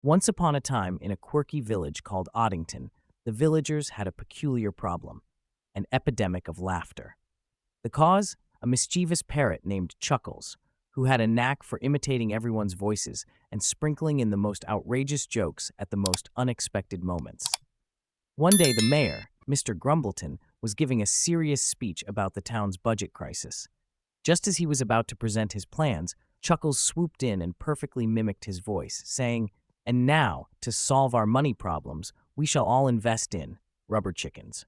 Once upon a time, in a quirky village called Oddington, the villagers had a peculiar problem: an epidemic of laughter. The cause? A mischievous parrot named Chuckles, who had a knack for imitating everyone's voices and sprinkling in the most outrageous jokes at the most unexpected moments. One day, the mayor, Mr. Grumbleton, was giving a serious speech about the town's budget crisis. Just as he was about to present his plans, Chuckles swooped in and perfectly mimicked his voice, saying, "And now, to solve our money problems, we shall all invest in rubber chickens."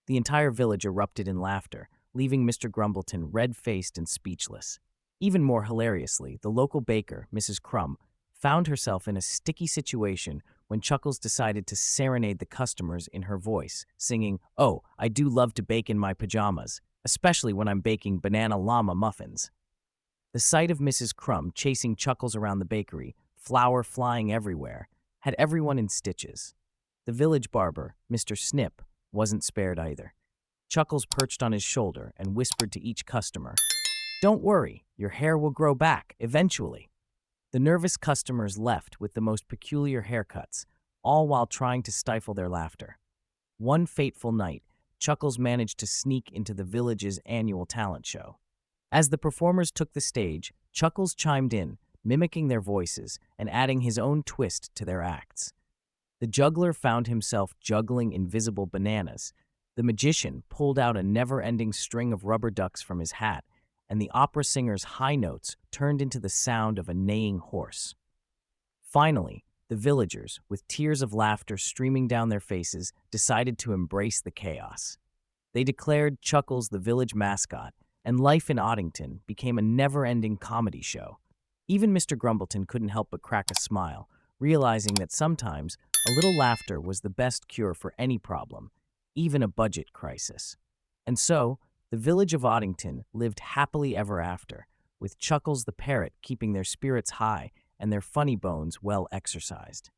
The entire village erupted in laughter, leaving Mr. Grumbleton red-faced and speechless. Even more hilariously, the local baker, Mrs. Crumb, found herself in a sticky situation when Chuckles decided to serenade the customers in her voice, singing, "Oh, I do love to bake in my pajamas, especially when I'm baking banana llama muffins." The sight of Mrs. Crumb chasing Chuckles around the bakery, flour flying everywhere, had everyone in stitches. The village barber, Mr. Snip, wasn't spared either. Chuckles perched on his shoulder and whispered to each customer, "Don't worry, your hair will grow back eventually." The nervous customers left with the most peculiar haircuts, all while trying to stifle their laughter. One fateful night, Chuckles managed to sneak into the village's annual talent show. As the performers took the stage, Chuckles chimed in, mimicking their voices and adding his own twist to their acts. The juggler found himself juggling invisible bananas. The magician pulled out a never-ending string of rubber ducks from his hat, and the opera singer's high notes turned into the sound of a neighing horse. Finally, the villagers, with tears of laughter streaming down their faces, decided to embrace the chaos. They declared Chuckles the village mascot, and life in Oddington became a never-ending comedy show. Even Mr. Grumbleton couldn't help but crack a smile, realizing that sometimes a little laughter was the best cure for any problem, even a budget crisis. And so, the village of Oddington lived happily ever after, with Chuckles the parrot keeping their spirits high and their funny bones well exercised.